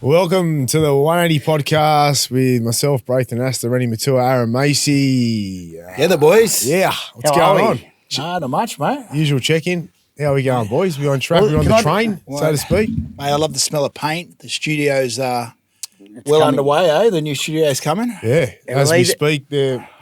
Welcome to the 180 podcast with myself, Braith and Reni and Aaron Mace. Yeah, the boys. Yeah, what's How going are on? we? Nah, not much, mate. Usual check-in. How are we going, boys? We on track? Well, We're on can the I- train, so to speak. Mate, I love the smell of paint. The studio's well coming. underway, eh? The new studio's coming. Yeah, Yeah, as well, we they- speak,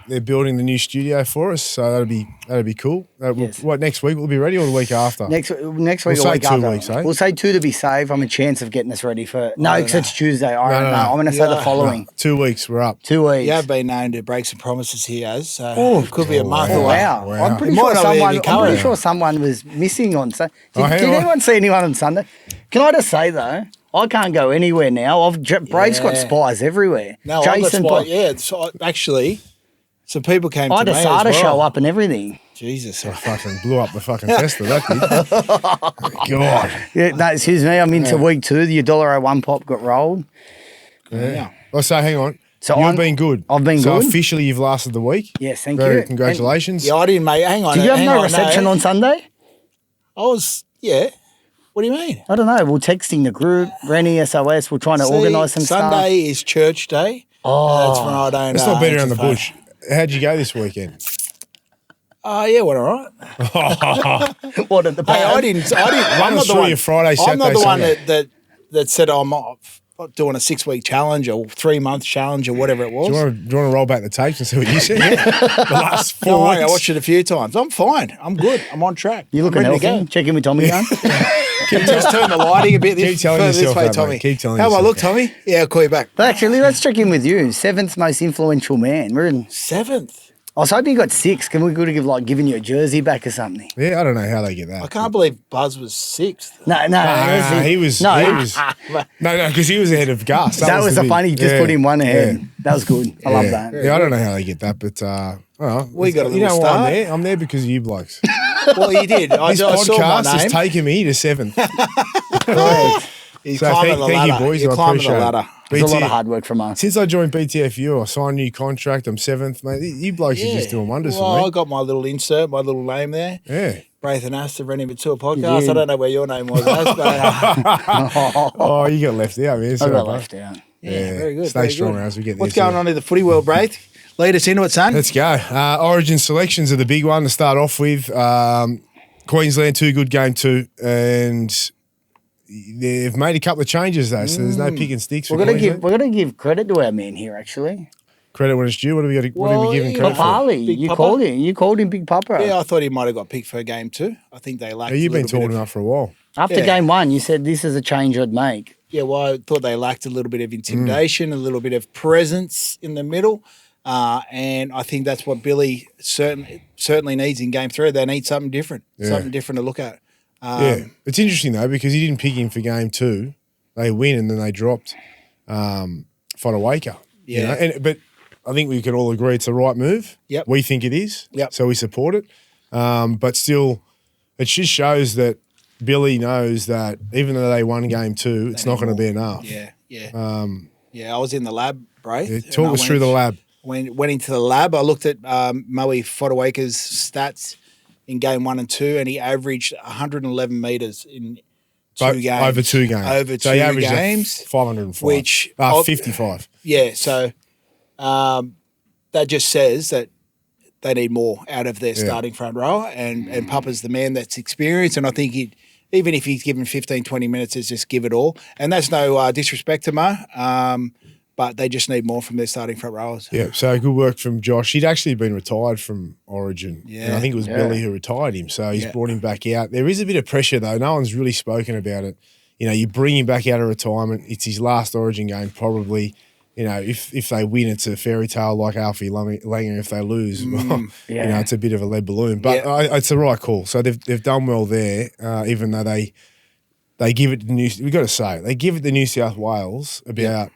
they're building the new studio for us, so that'll be cool. Yes. What next week? We'll be ready, or the week after? Next week We'll or say week 2 after. weeks, eh? We'll say 2 to be safe. I'm a chance of getting us ready for. No, because it's Tuesday. All right, no. no. I'm going to say the Yeah. following 2 weeks. We're up. 2 weeks. You have been known to break some promises here, as so Oh, it could be a month Oh, away. wow. Wow. I'm pretty It might sure not someone. be I'm covered. pretty sure someone was missing on Sunday. Oh, hang Did on. anyone see anyone on Sunday? Can I just say though, I can't go anywhere now. Braith's got Yeah. spies everywhere. No, Jason, I got yeah. So actually, some people came I to had me a as SATA well. show up and everything. Jesus. I fucking blew up the fucking Tesla. That did. God. Yeah, no, excuse me. I'm into week 2. The $1.01 pop got rolled. Yeah. Oh, so hang on. So You've I'm- been good. I've been so good. officially, you've lasted the week. Yes, thank Very you. congratulations. Yeah, I didn't, mate. Hang on. Did you have hang no on, reception on Sunday? I was, yeah. What do you mean? I don't know. We're texting the group, Reni, SOS. We're trying to See, organise some Sunday is church day. Oh. That's when I don't. It's not better answer on the phone. bush. How'd you go this weekend? Oh, yeah, went all right. stuff. What at the Hey, I pad? didn't. Run I'm not us the through one. your Friday, I'm not Saturday, the one Sunday. that said I'm doing a 6-week challenge or 3-month challenge or whatever it was. Do you want to roll back the tapes and see what you said? The last 4 Don't worry, I weeks. watched it a few times. I'm fine. I'm good. I'm on track. You looking I'm ready to healthy? go. Check in with Tommy Gunn. Can you just turn the lighting a bit Keep telling further this yourself way, that, Tommy? mate. Keep telling How do I yourself look, Tommy? Yeah, I'll call you back. But actually, let's check in with you. 7th most influential man. We're in. 7th. I was hoping you got 6. Can we could have giving you a jersey back or something? Yeah, I don't know how they get that. I can't believe Buzz was 6th. No. He was. No, No, because he was ahead of Gus. that was the big- funny. Just yeah, put him one ahead. yeah. That was good. I love that. Yeah, I don't know how they get that, but well, We got a you little know why I'm start. there? I'm there because of you blokes. Well, you did. I This saw my podcast name. has taken me to 7th. He's So climbing thank the you, ladder. boys. You're I climbing appreciate the it. ladder. It's a lot BT of hard work from us. Since I joined BTFU, I signed a new contract. I'm 7th, mate. You blokes are just doing wonders well, for I me. got my little insert, my little name there. Yeah. Braith and Asta, Reni and Mace podcast. did. I don't know where your name was, As, but Oh, you got left out, man. I Sorry, got bro. left out. yeah, very good. Stay very strong good. as we get What's this going in. on in the footy world, Braith? Lead us into it, son. Let's go. Origin selections are the big one to start off with. Queensland, 2 good, game 2. And they've made a couple of changes, though, so there's no picking sticks for We're gonna Queensland. give credit to our man here. Actually, Credit when it's due. What are we Well, giving yeah. credit for? Papali, Big you Papa? called him. You called him Big Papa. Yeah, I thought he might have got picked for game 2. I think they lacked. Yeah, you've a been little bit talking of, up for a while. After Yeah. game 1, you said this is a change I'd make. Yeah, well, I thought they lacked a little bit of intimidation, a little bit of presence in the middle, and I think that's what Billy certainly needs in game 3. They need something different, something different to look at. Yeah, it's interesting though because he didn't pick him for game 2. They win and then they dropped Fodawaker. Yeah. But I think we can all agree it's the right move. Yep. We think it is. Yep. So we support it. But still, it just shows that Billy knows that even though they won game 2, it's not going to be enough. Yeah. Yeah, I was in the lab, Braith. Yeah, and talk I us through the lab. Went into the lab. I looked at Moe Fodawaker's stats in game 1 and 2, and he averaged 111 metres in 2 games. Over 2 games. Over so 2 he averaged games. 505. which- 55. Yeah, so that just says that they need more out of their starting front row, and Papa's the man that's experienced, and I think even if he's given 15, 20 minutes, is just give it all. And that's no disrespect to Mo, but they just need more from their starting front rowers. Yeah, so good work from Josh. He'd actually been retired from Origin. Yeah. And I think it was Billy who retired him. So he's brought him back out. There is a bit of pressure, though. No one's really spoken about it. You know, you bring him back out of retirement. It's his last Origin game, probably. You know, if they win, it's a fairy tale like Alfie Langer. If they lose, well, you know, it's a bit of a lead balloon. But it's the right call. So they've done well there, even though they give it to we've got to say it, they give it to New South Wales about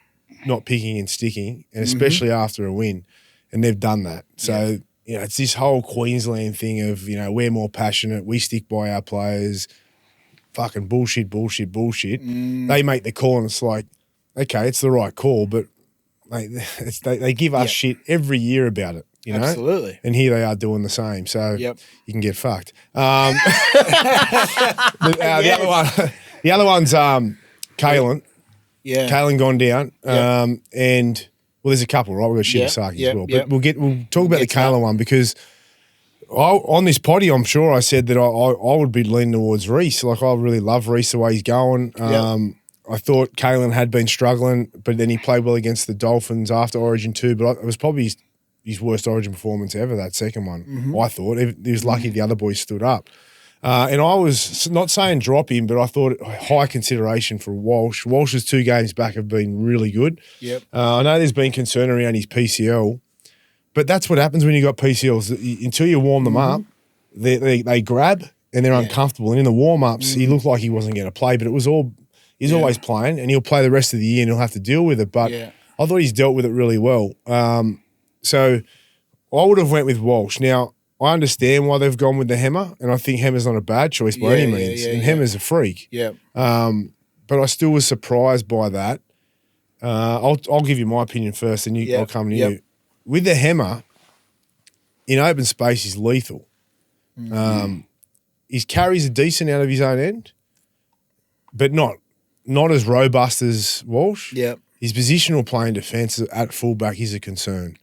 not picking and sticking, and especially after a win, and they've done that. So, you know, it's this whole Queensland thing of, you know, we're more passionate, we stick by our players, fucking bullshit. They make the call and it's like, okay, it's the right call, but they give us shit every year about it, you know? Absolutely. And here they are doing the same. So you can get fucked. The other one's Kalen. Yeah. Kalen gone down. Yeah. And well, there's a couple, right? We've got Shibasaki as well. But we'll talk about the Kalen one because on this potty, I'm sure I said that I would be leaning towards Reece. Like, I really love Reece the way he's going. I thought Kalen had been struggling, but then he played well against the Dolphins after Origin 2. But it was probably his worst Origin performance ever, that second one, I thought. He was lucky the other boys stood up. And I was not saying drop him, but I thought high consideration for Walsh. Walsh's 2 games back have been really good. Yep. I know there's been concern around his PCL, but that's what happens when you got PCLs. Until you warm them up, they grab and they're uncomfortable. And in the warm-ups, he looked like he wasn't going to play, but it was all – he's always playing, and he'll play the rest of the year and he'll have to deal with it. But I thought he's dealt with it really well. So I would have went with Walsh. Now, I understand why they've gone with the Hammer, and I think Hammer's not a bad choice by any means. And Hammer's a freak. Yeah. But I still was surprised by that. I'll give you my opinion first, and I'll come to you. With the Hammer, in open space, he's lethal. His carries are decent out of his own end, but not as robust as Walsh. Yeah. His positional play in defence at fullback is a concern.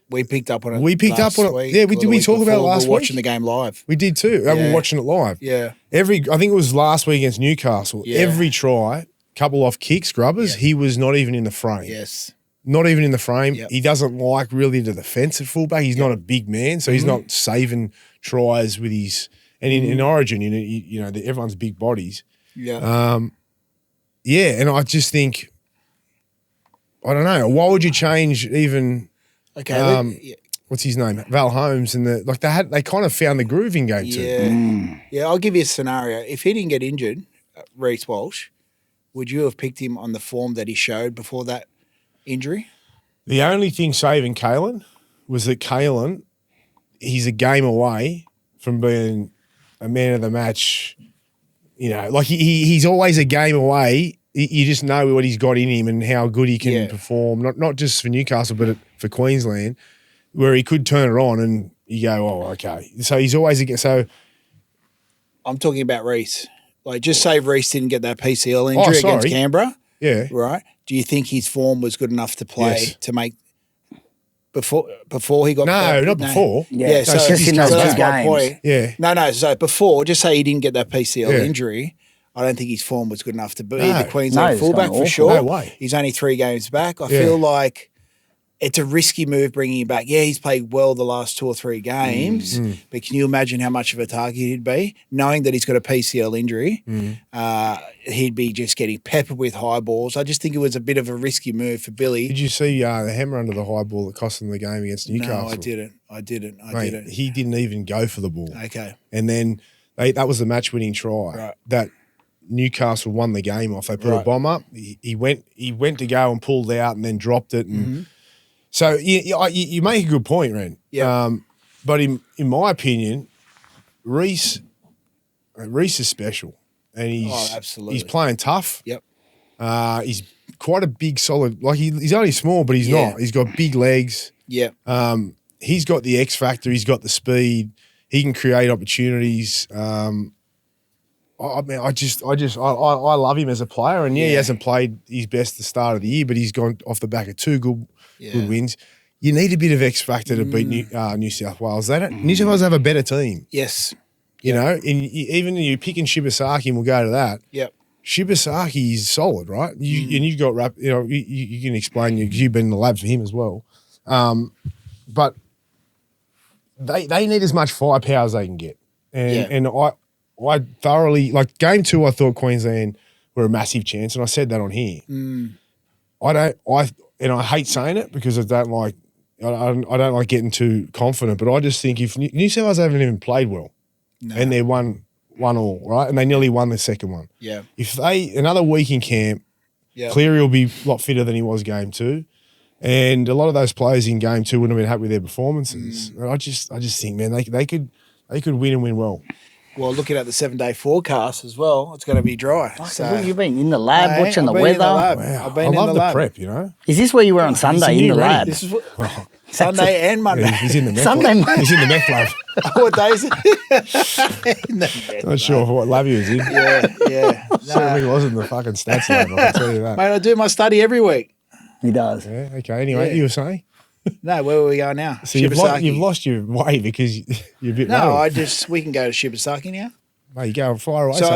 We picked up on it. Week, yeah, we talk about it last week? Watching the game live. We did too. We were watching it live. Yeah. I think it was last week against Newcastle. Yeah. Every try, couple off kicks, grubbers, he was not even in the frame. Yes. Not even in the frame. Yep. He doesn't like really the defence at fullback. He's not a big man, so he's not saving tries with his. And in Origin, you know, everyone's big bodies. Yeah. And I just think, I don't know. Why would you change even? Okay. What's his name? Val Holmes and they kind of found the groove in game 2. Yeah. Yeah, I'll give you a scenario. If he didn't get injured, Reece Walsh, would you have picked him on the form that he showed before that injury? The only thing saving Kalen was that Kalen, he's a game away from being a man of the match. You know, like he's always a game away. You just know what he's got in him and how good he can perform, not just for Newcastle, but for Queensland, where he could turn it on and you go, oh, okay. So he's always – so I'm talking about Reece. Like, just say Reece didn't get that PCL injury against Canberra. Yeah. Right? Do you think his form was good enough to play to make before he got not before. Yeah, so just in those that's games. my point. Yeah. No, so before, just say he didn't get that PCL injury, I don't think his form was good enough to be the Queensland fullback for sure. No way. He's only 3 games back. I feel like it's a risky move bringing him back. Yeah, he's played well the last 2 or 3 games, but can you imagine how much of a target he'd be? Knowing that he's got a PCL injury, he'd be just getting peppered with high balls. I just think it was a bit of a risky move for Billy. Did you see the hammer under the high ball that cost them the game against Newcastle? No, I didn't. Mate, he didn't even go for the ball. Okay. And then that was the match-winning try that Newcastle won the game off. They put a bomb up. He went to go and pulled out and then dropped it. And so you make a good point, Ren. Yeah. But in my opinion, Reece is special, and he's playing tough. Yep. He's quite a big, solid. Like he's only small, but he's not. He's got big legs. Yeah. He's got the X factor. He's got the speed. He can create opportunities. I love him as a player, and he hasn't played his best at the start of the year, but he's gone off the back of 2 good wins. You need a bit of X factor to beat New South Wales. New South Wales have a better team. Yes. You know, and even you picking Shibasaki, and we'll go to that. Yep. Shibasaki is solid, right? And you've got you can explain because you've been in the lab for him as well. But they need as much firepower as they can get, and I thoroughly like game 2. I thought Queensland were a massive chance, and I said that on here. I hate saying it because I don't like getting too confident, but I just think if New South Wales haven't even played well, and they're one all, right, and they nearly won the second one. Yeah. If another week in camp, Cleary will be a lot fitter than he was game 2. And a lot of those players in game 2 wouldn't have been happy with their performances. And I just think, man, they could win and win well. Well, looking at the 7-day forecast as well, it's going to be dry. So you've been in the lab watching the weather. Wow. I've been I love in the lab. prep, you know. Is this where you were on Sunday in the lab? This is what, Sunday and Monday. He's in the meth Sunday, lab. He's in the meth lab. What day is it? In the meth Not sure what lab he was in. Yeah. Certainly wasn't the fucking stats lab, I can tell you that. Mate, I do my study every week. He does. Yeah, okay. Anyway, Yeah. you were saying? No, where were we going now? So Shibasaki. you've lost your way because you're a bit No, rattled. we can go to Shibasaki now. Mate, you go and fire away. So son.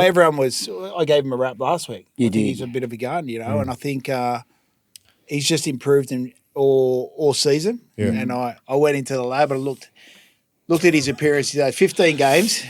I gave him a rap last week. You I think did. He's a bit of a gun, and I think he's just improved in all season. Yeah. And I went into the lab and looked at his appearance. He's had 15 games,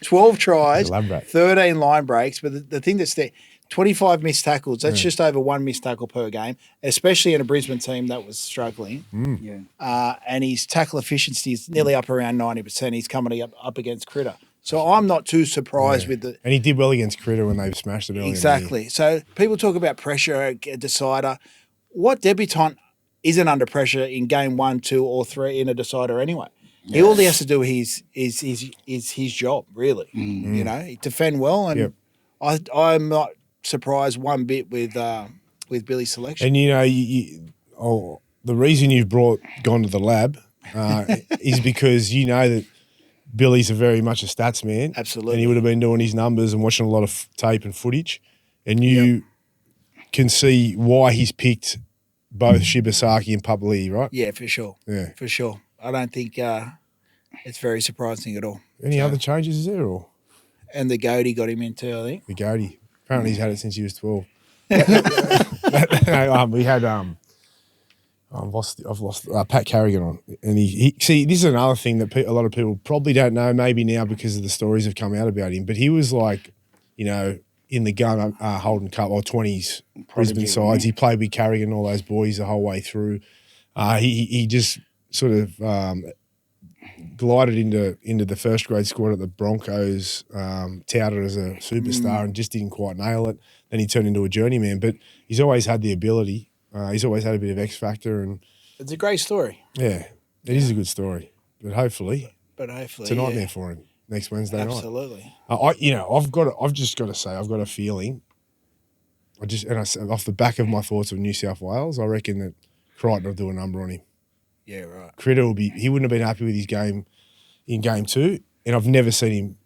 12 tries, Elaborate. 13 line breaks. But the thing that's there, 25 missed tackles. That's just over one missed tackle per game, especially in a Brisbane team that was struggling. Yeah. And his tackle efficiency is nearly up around 90%. He's coming up against Critter. So I'm not too surprised with the And he did well against Critter when they smashed it early. exactly. So people talk about pressure, a decider. What debutant isn't under pressure in game 1, 2, or 3 in a decider anyway? All he has to do is his job, really. Defend well, and Yep. I'm not surprised one bit with Billy's selection. And the reason you've gone to the lab is because you know that Billy's very much a stats man. Absolutely. And he would have been doing his numbers and watching a lot of tape and footage. And you can see why he's picked both Shibasaki and Papali'i, right? Yeah, for sure. Yeah. For sure. I don't think it's very surprising at all. Any other changes is there or And the goatee got him into, I think. the goatee? Apparently he's had it since he was 12. We had I've lost Pat Carrigan on, and he see this is another thing that a lot of people probably don't know, maybe now because of the stories have come out about him. But he was like, in the gun Holden Cup or 20s Brisbane sides. He played with Carrigan, all those boys the whole way through. He just sort of glided into the first grade squad at the Broncos, touted as a superstar, and just didn't quite nail it. Then he turned into a journeyman, but he's always had the ability. He's always had a bit of X factor, and It's a great story. yeah, it is a good story. But hopefully, It's it's a nightmare for him next Wednesday night. Absolutely. I've just got to say, I've got a feeling. Off the back of my thoughts of New South Wales, I reckon that Crichton will do a number on him. Yeah, right. Critter he wouldn't have been happy with his game in game 2, and I've never seen him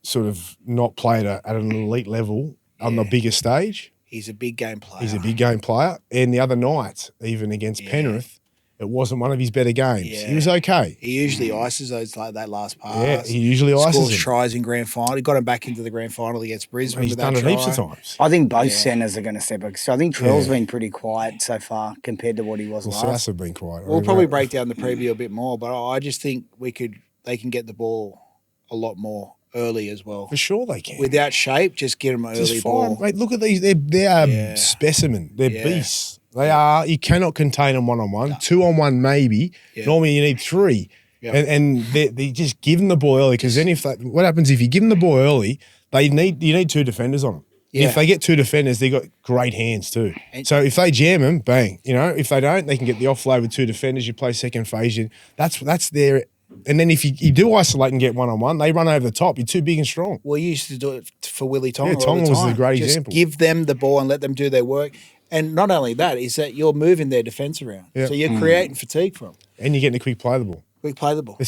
sort of not play at an elite level on the biggest stage. He's a big game player. He's a big game player. And the other night, even against Penrith, it wasn't one of his better games. Yeah. He was okay. He usually ices those that last pass. Yeah, he usually ices Scores them. tries in grand final. He got him back into the grand final against Brisbane. He's with done that it heaps try. of times. I think both centres are going to step up. So I think Trell's been pretty quiet so far compared to what he was Well, last. Souths have been quiet. We'll probably break down the preview a bit more, but I just think they can get the ball a lot more early as well. For sure they can. Without shape, just get them early Just ball. fine. Mate, look at these. They are specimen. They're beasts. They are. You cannot contain them one-on-one. 2-on-1 maybe. Yeah. Normally you need 3. Yeah. And they just give them the ball early, because then what happens if you give them the ball early, you need 2 defenders on them. Yeah. If they get 2 defenders, they got great hands too. So if they jam them, bang. If they don't, they can get the offload with 2 defenders. You play second phase. That's their. And then if you do isolate and get one-on-one, they run over the top. You're too big and strong. We used to do it for Willie Tonga. Yeah, all Tonga the was time. the great Just example. give them the ball and let them do their work. And not only that, is that you're moving their defence around. Yeah. So you're creating fatigue for them. And you're getting a quick play the ball. We play the ball. You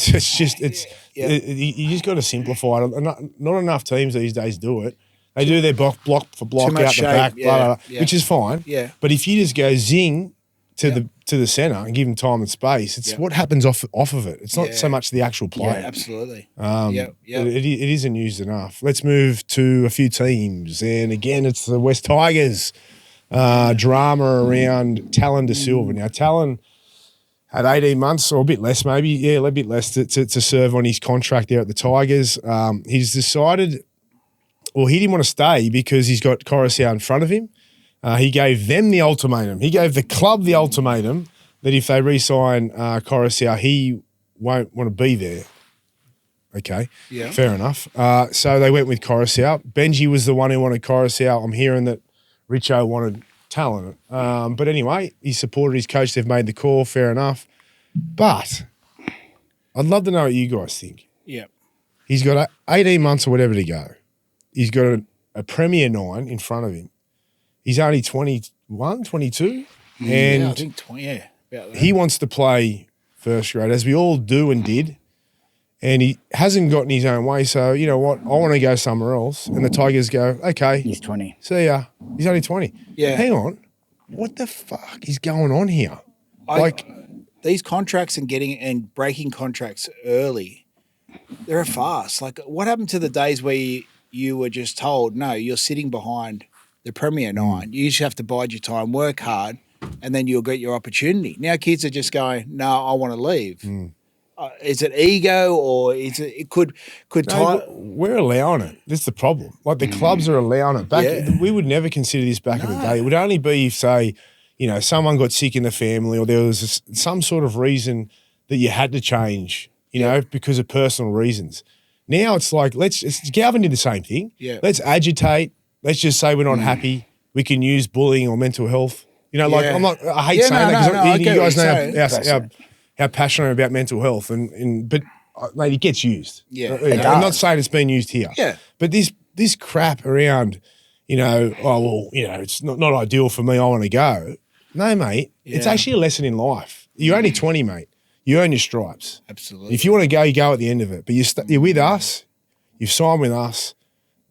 just got to simplify it. Not enough teams these days do it. They do their block for block Too much out the shape, back, blah, blah, blah, which is fine. Yeah. But if you just go zing to the centre and give them time and space, it's what happens off of it. It's not so much the actual play. Yeah, absolutely. It is news enough. Let's move to a few teams, and again, it's the West Tigers. Drama around Tallyn Da Silva. Now, Tallyn had 18 months or a bit less, maybe, a bit less to serve on his contract there at the Tigers. He's decided, or he didn't want to stay because he's got Coruscant in front of him. He gave them the ultimatum. He gave the club the ultimatum that if they re-sign Coruscant, he won't want to be there. Okay, fair enough. So they went with Coruscant. Benji was the one who wanted Coruscant. I'm hearing that Richo wanted Tallyn. But anyway, he supported his coach. They've made the call. Fair enough. But I'd love to know what you guys think. Yeah. He's got 18 months or whatever to go. He's got a Premier 9 in front of him. He's only 21, 22. I And think 20, about that. he wants to play first grade, as we all do and did. And he hasn't gotten his own way. So, you know what? I want to go somewhere else. And the Tigers go, okay. He's 20. See ya. He's only 20. Yeah. Hang on. What the fuck is going on here? These contracts and breaking contracts early, they're a farce. Like, what happened to the days where you were just told, no, you're sitting behind the Premier 9. You just have to bide your time, work hard, and then you'll get your opportunity. Now kids are just going, no, I want to leave. Is it ego or is it could we're allowing it. That's the problem. Like the clubs are allowing it. We would never consider this back in the day. It would only be if, say, you know, someone got sick in the family or there was some sort of reason that you had to change, you know, because of personal reasons. Now it's like, Galvin did the same thing. Yeah. Let's agitate. Let's just say we're not happy. We can use bullying or mental health. You know, like I hate saying that because you guys know how passionate I'm about mental health, but mate, it gets used. Yeah, I'm not saying it's been used here. Yeah, but this crap around, you know, it's not ideal for me. I want to go. No, mate, it's actually a lesson in life. You're only 20, mate. You earn your stripes. Absolutely. If you want to go, you go at the end of it. But you're with us. You've signed with us.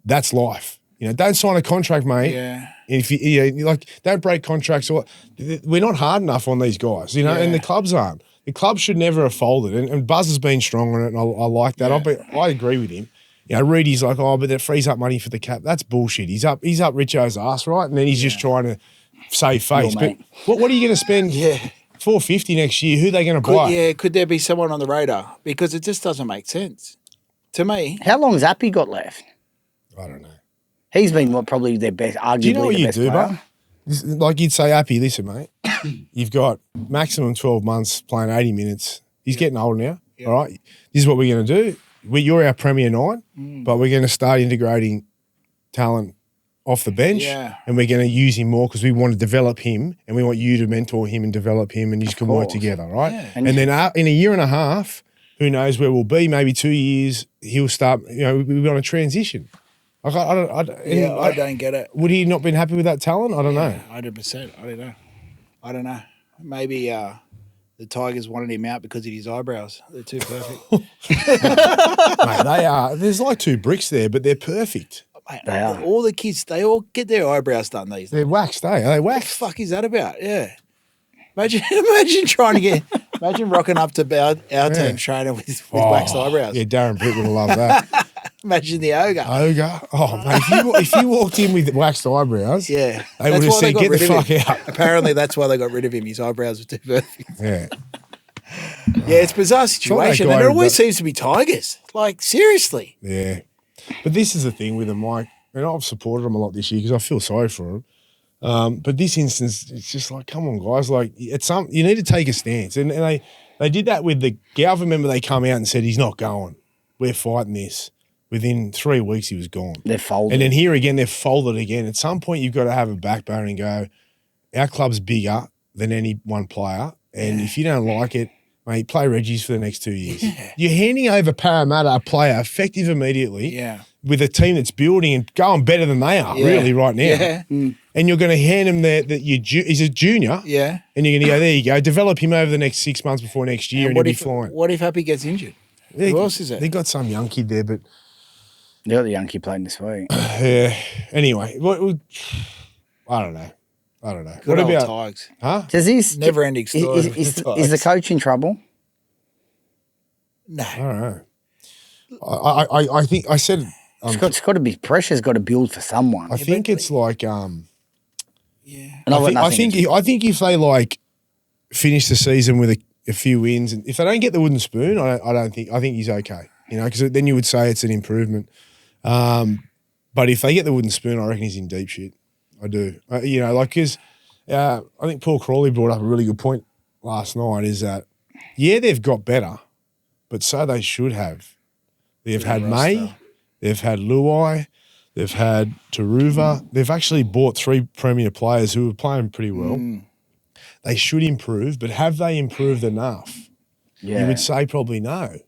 That's life. You know, don't sign a contract, mate. Yeah. If you like, don't break contracts. We're not hard enough on these guys, you know, and the clubs aren't. The club should never have folded, and Buzz has been strong on it, and I like that. I agree with him. You know, Reedy's like, but that frees up money for the cap. That's bullshit. He's up Richo's ass, right? And then he's just trying to save face. But what are you going to spend? $450 next year. Who are they going to buy? Yeah, could there be someone on the radar? Because it just doesn't make sense to me. How long's Appy got left? I don't know. He's been probably their best, arguably. Do you know what the you best do, player. but like you'd say, Appy, listen, mate, you've got maximum 12 months playing 80 minutes. He's getting older now, all right? This is what we're going to do. You're our Premier 9, but we're going to start integrating talent off the bench and we're going to use him more because we want to develop him and we want you to mentor him and develop him and you can work together, right? Yeah. And then in a year and a half, who knows where we'll be, maybe 2 years, he'll start, you know, we'll be on a transition. I don't get it. Would he not been happy with that talent? I don't know. 100%. I don't know. Maybe the Tigers wanted him out because of his eyebrows. They're too perfect. Mate, they are. There's like 2 bricks there, but they're perfect. Mate, they are. All the kids, they all get their eyebrows done these days. They're waxed, eh? Are they waxed? What the fuck is that about? Yeah. Imagine imagine rocking up to our team trainer with waxed eyebrows. Yeah, Darren Britt would love that. Imagine the ogre. Oh, mate, if you walked in with waxed eyebrows, they would have said, get the fuck out. Apparently, that's why they got rid of him. His eyebrows were too perfect. Yeah. It's a bizarre situation. And it always seems to be Tigers. Like, seriously. Yeah. But this is the thing with them, Mike. And I've supported them a lot this year because I feel sorry for them. But this instance, it's just like, come on, guys. Like, you need to take a stance. And they did that with the Galvin. Remember, they come out and said, he's not going. We're fighting this. Within 3 weeks, he was gone. They're folded. And then here again, they're folded again. At some point, you've got to have a backbone and go, our club's bigger than any one player. And if you don't like it, mate, play Reggie's for the next 2 years. Yeah. You're handing over Parramatta, a player, effective immediately, with a team that's building and going better than they are, really, right now. Yeah. And you're going to hand him he's a junior. Yeah. And you're going to go, there you go, develop him over the next 6 months before next year and he'll be fine. What if Happy gets injured? Who else is it? They got some young kid there, but... They got the young kid playing this week. Yeah. Anyway, I don't know. Good what old about Tigers? Huh? Does this never-ending story? Is the coach in trouble? No. I don't know. I think I said it's got to be pressure's got to build for someone. I think it's like And I think if they like finish the season with a few wins, and if they don't get the wooden spoon, I think he's okay. You know, because then you would say it's an improvement. But if they get the wooden spoon, I reckon he's in deep shit. I do. You know, like, because I think Paul Crawley brought up a really good point last night is that, they've got better, but so they should have. They've had May, they've had Luai, they've had Taruva. They've actually bought 3 premier players who are playing pretty well. They should improve, but have they improved enough? Yeah. You would say probably no.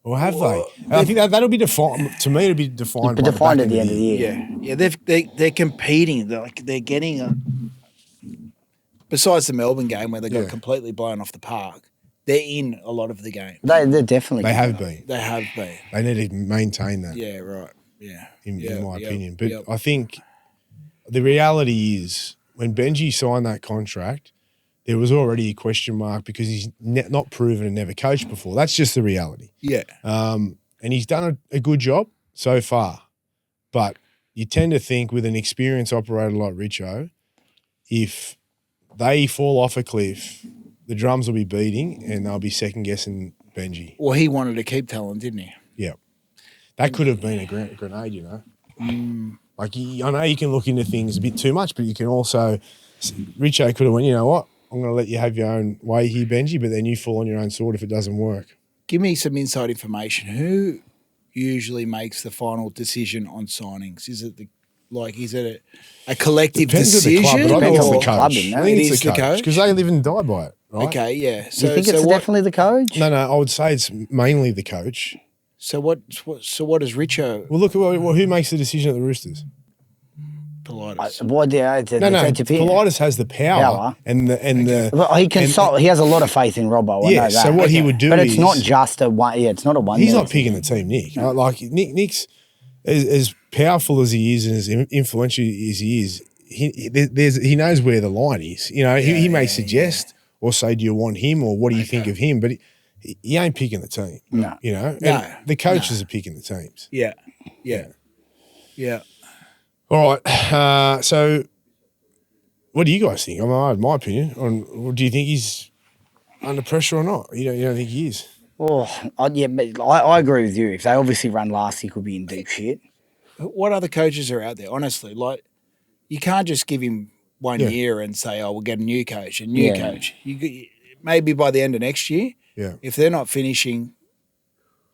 Or have they? And I think that'll be defined. To me, it'll be defined. Defined at the end of the year. Yeah. They're competing. They're getting a. Besides the Melbourne game where they got completely blown off the park, they're in a lot of the game. They're definitely. They have been. They have been. They need to maintain that. Yeah, right. Yeah. In my opinion. But I think the reality is when Benji signed that contract, there was already a question mark because he's not proven and never coached before. That's just the reality. Yeah. And he's done a good job so far. But you tend to think with an experienced operator like Richo, if they fall off a cliff, the drums will be beating and they'll be second-guessing Benji. Well, he wanted to keep Tallyn, didn't he? Yeah. That could have been a grenade, you know. Like, I know you can look into things a bit too much, but you can also – Richo could have went, you know what, I'm going to let you have your own way here, Benji, but then you fall on your own sword if it doesn't work. Give me some inside information. Who usually makes the final decision on signings? Is it a collective decision? Depends on the club, but I think it's the Club, coach. isn't it? I think It it's is the the coach coach? because they live and die by it, right? Okay, yeah. Do you think it's definitely the coach? No, I would say it's mainly the coach. So what does Richo Well, look, who makes the decision at the Roosters? Politis? Politis has the power. And the Well, he can. He has a lot of faith in Robbo. I know that. so what he would do but is... it's not just a one. Yeah, it's not a one. He's not picking the team, Nick. No. Like, Nick's as powerful as he is and as influential as he is, he knows where the line is. You know, he may suggest or say, do you want him or what do you think of him? But he ain't picking the team. No. You know? And the coaches are picking the teams. Yeah. All right. So what do you guys think? I have my opinion on do you think he's under pressure or not? You don't think he is? Oh, yeah, but I agree with you. If they obviously run last, he could be in deep shit. What other coaches are out there? Honestly, like you can't just give him 1 year and say, "Oh, we'll get a new coach, coach." Maybe by the end of next year, if they're not finishing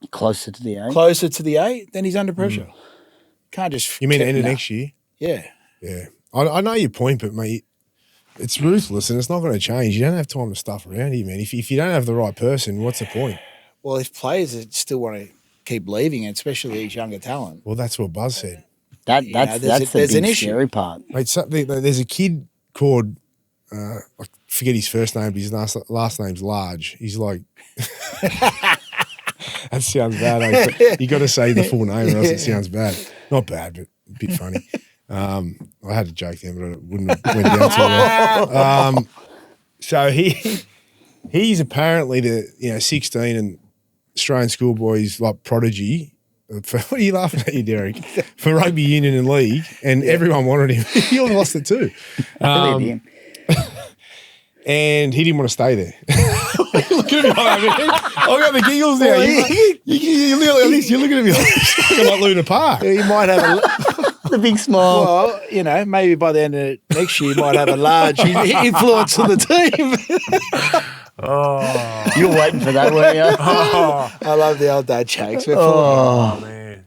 closer to the eight, then he's under pressure. Can't just. You mean end of next year? Yeah. Yeah. I know your point, but mate, it's ruthless and it's not going to change. You don't have time to stuff around here, man. If you don't have the right person, what's the point? Well, if players still want to keep leaving, especially these younger talent. Well, that's what Buzz said. That's the big scary part. Mate, there's a kid called, I forget his first name, but his last name's Large. He's like, that sounds bad. You got to say the full name or else it sounds bad. Not bad, but a bit funny. I had a joke there, but it wouldn't have went down too well. So he's apparently the 16 and Australian schoolboys like prodigy. What are you laughing at, you Derek? For rugby union and league, and everyone wanted him. He lost it too. And he didn't want to stay there. Look at me, I got the giggles now. You look at me like Luna Park. He might have the big smile. Well, maybe by the end of next year, he might have a large influence on the team. You're waiting for that, weren't you? I love the old dad jokes. Man.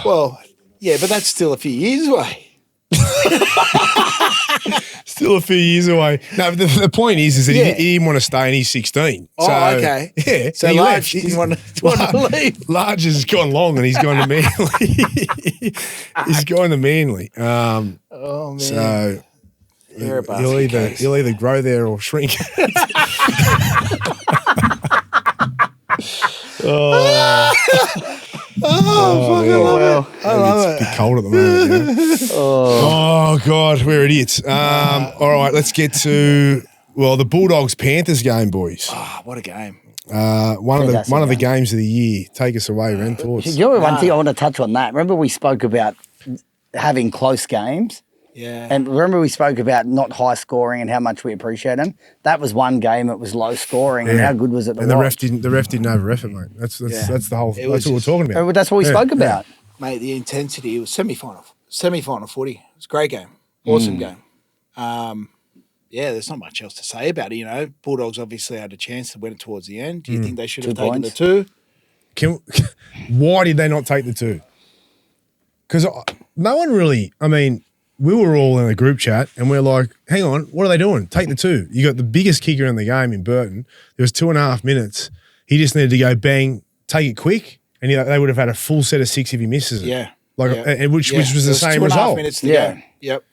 Well, yeah, but that's still a few years away. Still a few years away. No, but the point is that he didn't want to stay and he's 16. So, okay. Yeah. So Large didn't want to leave. Large has gone long and he's gone to Manly. He's going to Manly. Man. So he'll either grow there or shrink. I love it. It's a bit cold at the moment. Yeah. Oh, God, we're idiots. All right, let's get to, the Bulldogs Panthers game, boys. Oh, what a game. One of the games of the year. Take us away, Ren. Thoughts? You know, one thing I want to touch on that. Remember we spoke about having close games? Yeah. And remember we spoke about not high scoring and how much we appreciate them? That was one game that was low scoring and how good was it to watch? And the ref didn't over-ref it, mate. That's the whole, that's what we're talking about. That's what we spoke about. Mate, the intensity, it was semi-final footy. It was a great game. Awesome game. There's not much else to say about it. Bulldogs obviously had a chance to win it towards the end. Do you think they should have taken the 2? Why did they not take the 2? Because no one really, we were all in a group chat and we're like, hang on, what are they doing? Take the 2. You got the biggest kicker in the game in Burton. There was 2.5 minutes. He just needed to go bang, take it quick, and they would have had a full set of 6 if he misses it. Yeah. Which was the same result. 2.5 minutes to go. Yep.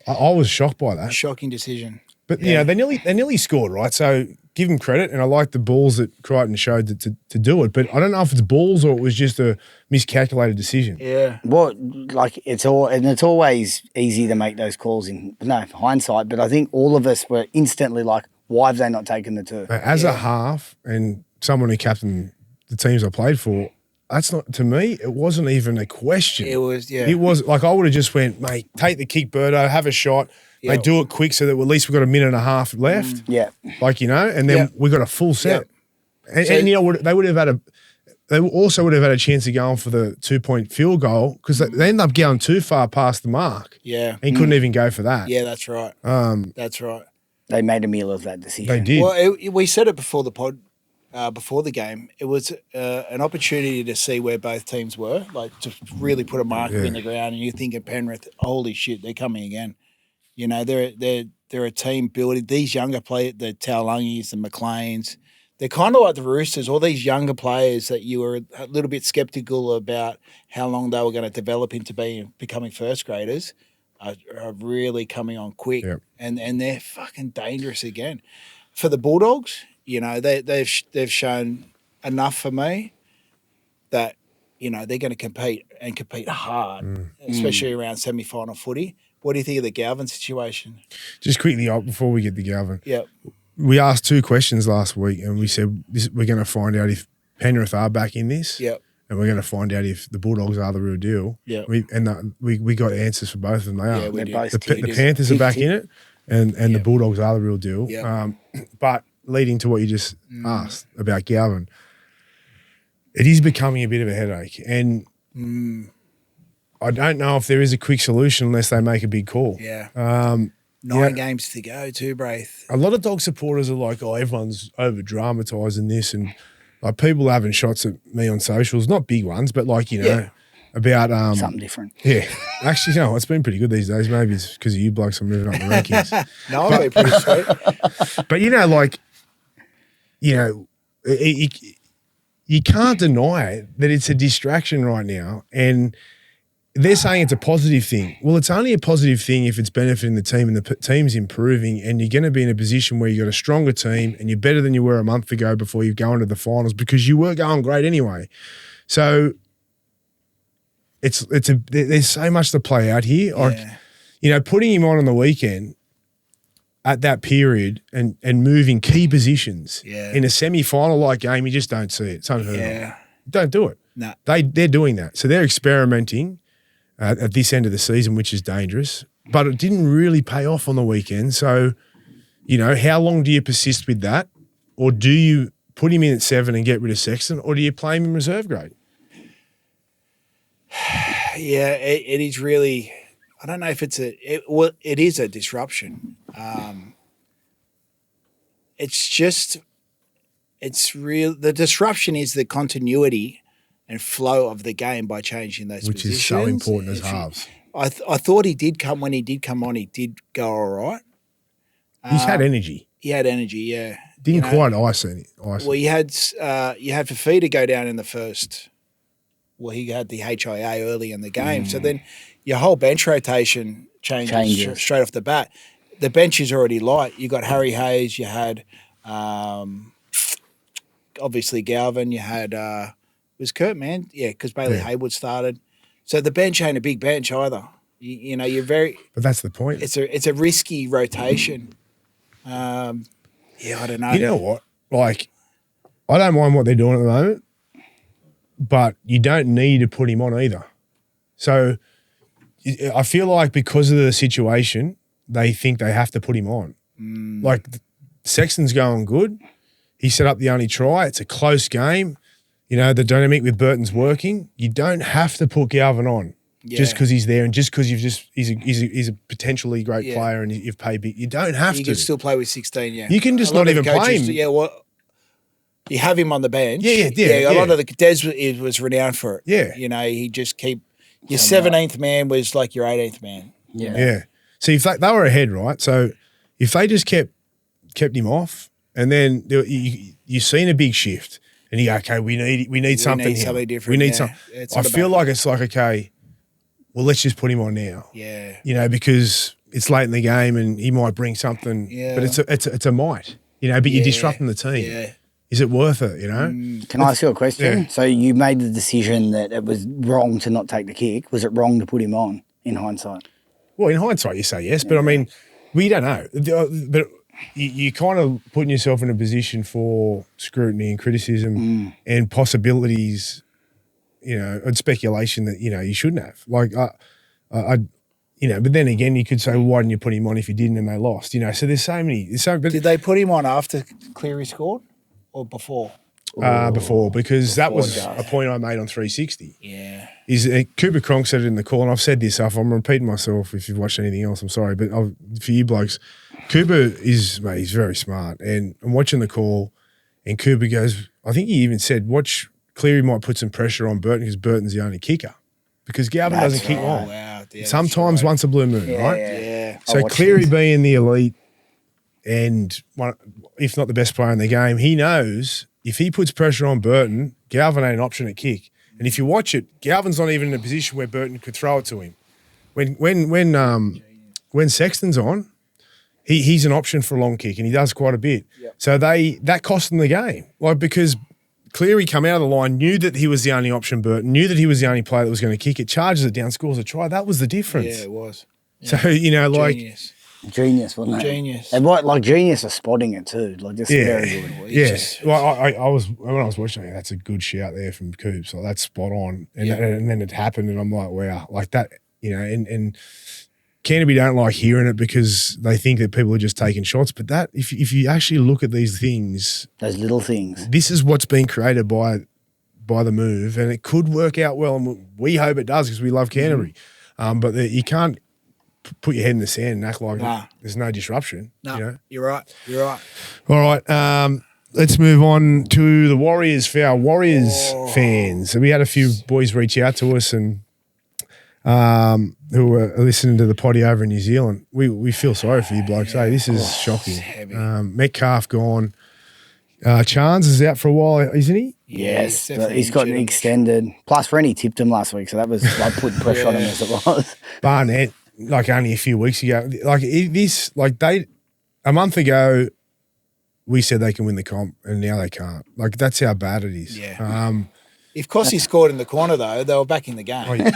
I was shocked by that. Shocking decision. But they nearly scored, right? So give him credit, and I like the balls that Crichton showed to do it. But I don't know if it's balls or it was just a miscalculated decision. Yeah. Well, like it's always easy to make those calls in hindsight, but I think all of us were instantly like, why have they not taken the two? As a half and someone who captained the teams I played for, that's not, to me, it wasn't even a question. It was, yeah. It was like I would have just went, mate, take the kick, Birdo, have a shot. Yeah. Mate, do it quick so that at least we've got a minute and a half left. Yeah. Like, and then we got a full set. Yeah. And they would have had they also would have had a chance of going for the 2-point field goal because they ended up going too far past the mark. Yeah. And couldn't even go for that. Yeah, that's right. That's right. They made a meal of that decision. They did. Well, we said it before the pod, before the game. It was an opportunity to see where both teams were, like to really put a marker in the ground. And you think of Penrith, holy shit, they're coming again. They're a team building. These younger players, the Tallungis, the McLeans, they're kind of like the Roosters. All these younger players that you were a little bit sceptical about how long they were going to develop into becoming first graders are really coming on quick. Yep. And they're fucking dangerous again. For the Bulldogs, they've shown enough for me that, they're going to compete and compete hard, especially around semi-final footy. What do you think of the Galvin situation? Just quickly, before we get to Galvin. Yeah. We asked 2 questions last week and we said we're going to find out if Penrith are back in this. Yep. And we're going to find out if the Bulldogs are the real deal. Yeah. We got answers for both of them. They are. Yeah, we did. The Panthers are back in it and the Bulldogs are the real deal. Yeah. But leading to what you just asked about Galvin, it is becoming a bit of a headache. And I don't know if there is a quick solution unless they make a big call. Yeah. 9 games to go too, Braith. A lot of dog supporters are like, oh, everyone's over-dramatising this and like people are having shots at me on socials, not big ones, but like, about something different. Yeah. Actually, it's been pretty good these days. Maybe it's because of you blokes I'm moving up the rankings. No, I'll be pretty sweet. But, you can't deny that it's a distraction right now and they're saying it's a positive thing. Well, it's only a positive thing if it's benefiting the team and the team's improving and you're going to be in a position where you've got a stronger team and you're better than you were a month ago before you go into the finals because you were going great anyway. So there's so much to play out here. Yeah. Putting him on the weekend at that period and moving key positions in a semi-final like game, you just don't see it. It's unheard of. Don't do it. No. They're doing that. So they're experimenting at this end of the season, which is dangerous. But it didn't really pay off on the weekend. So, how long do you persist with that? Or do you put him in at 7 and get rid of Sexton? Or do you play him in reserve grade? Yeah, it is really – I don't know if it is a disruption. It's real – the disruption is the continuity and flow of the game by changing those Which positions. is so important as halves. I thought he did come when he did come on. He did go all right. He's had energy. He had energy, yeah. Didn't quite ice it. Well, you had Fafita go down in the first. Well, he had the HIA early in the game, so then your whole bench rotation changes. Straight off the bat. The bench is already light. You got Harry Hayes. You had obviously Galvin. You had was Kurt Mann, because Bailey Haywood started. So the bench ain't a big bench either. You're very. But that's the point. It's a risky rotation. I don't know. You know what? Like, I don't mind what they're doing at the moment, but you don't need to put him on either. So I feel like because of the situation, they think they have to put him on. Like, Sexton's going good. He set up the only try. It's a close game. The dynamic with Burton's working. You don't have to put Galvin on just because he's there and just because he's a potentially great player and you've paid big. You don't have to. You can still play with 16, You can just not even play him. You have him on the bench. A lot of the Des was renowned for it. Yeah. He just keep your 17th man was like your 18th man. Yeah. See, if they were ahead, right? So if they just kept him off, and then you've seen a big shift, and you go, okay, we need something here. Something different. We need something. I feel like it's like, okay, well, let's just put him on now. Yeah. Because it's late in the game and he might bring something. Yeah. But it's a might. but you're disrupting the team. Yeah. Is it worth it, Can I ask you a question? Yeah. So you made the decision that it was wrong to not take the kick. Was it wrong to put him on in hindsight? Well, in hindsight, you say yes, but I mean, we don't know. But you kind of putting yourself in a position for scrutiny and criticism and possibilities, and speculation that, you shouldn't have. Like, but then again, you could say, well, why didn't you put him on if you didn't and they lost? So there's so many. But Did they put him on after Cleary scored or before? Before, because that was Bulldogs. a point I made on 360. Yeah. Cooper Cronk said it in the call, and I've said this stuff. I'm repeating myself. If you've watched anything else, I'm sorry, but for you blokes, Cooper he's very smart, and I'm watching the call, and Cooper goes, I think he even said, watch Cleary might put some pressure on Burton because Burton's the only kicker, because Galvin doesn't kick long. Wow. Yeah, Sometimes once a blue moon, right? Yeah. So Cleary being the elite and one, if not the best player in the game, he knows if he puts pressure on Burton, Galvin ain't an option at kick. And if you watch it, Galvin's not even in a position where Burton could throw it to him. When Sexton's on, he's an option for a long kick, and he does quite a bit. Yep. So that cost them the game, because Cleary come out of the line, knew that he was the only option. Burton knew that he was the only player that was going to kick it, charges it down, scores a try. That was the difference. Yeah, it was. So Genius, wasn't it? Genius. And genius for spotting it too. Just very good. Yes. Well, I was when I was watching it, that's a good shout there from Coops. Like that's spot on. And then it happened, and I'm like, wow, like that, and Canterbury don't like hearing it because they think that people are just taking shots. But that, if you actually look at these things, those little things, this is what's been created by the move, and it could work out well, and we hope it does because we love Canterbury. But you can't put your head in the sand and act like there's no disruption. No, you're right. You're right. All right. Let's move on to the Warriors for our Warriors fans. So we had a few boys reach out to us and who were listening to the potty over in New Zealand. We feel sorry for you blokes. Hey, this is shocking. Metcalf gone. Chance is out for a while, isn't he? Yes, but he's got an extended. Plus, Reni tipped him last week, so that was like putting pressure on him as it was. Barnett, only a few weeks ago, a month ago, we said they can win the comp, and now they can't. That's how bad it is. Yeah. If Kossi scored in the corner, though, they were back in the game. Oh, yeah.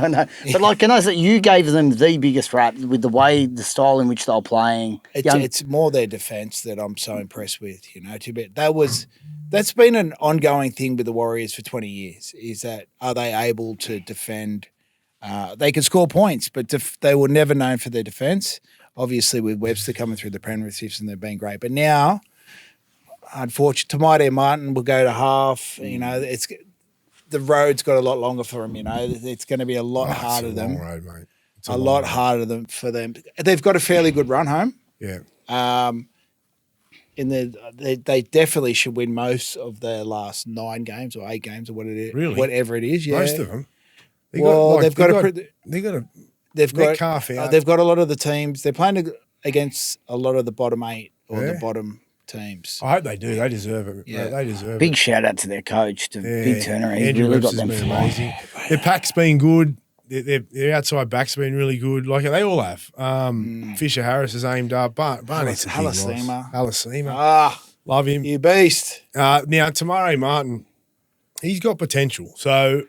I know. But, can I say, you gave them the biggest rap with the style in which they were playing. It's more their defence that I'm so impressed with, That's been an ongoing thing with the Warriors for 20 years, is that are they able to defend? They can score points, but they were never known for their defence. Obviously, with Webster coming through the Penrith system, they've been great. But now, unfortunately, Tamade Martin will go to half. The road's got a lot longer for them. It's going to be a lot harder it's a long road, mate. It's a lot harder for them. They've got a fairly good run home. Yeah. They definitely should win most of their last 9 games or 8 games or whatever it is. Yeah. Most of them. They've got Metcalf out. They've got a lot of the teams. They're playing against a lot of the bottom 8 or the bottom teams. I hope they do. They deserve it. Yeah. They deserve it. Big shout out to their coach, to Big Turner. He really got them amazing. Their pack's been good. Their outside back's been really good. They all have. Fisher Harris has aimed up. Barnett's a big loss. Halasima. Love him. You beast. Now, Tamare Martin, he's got potential. So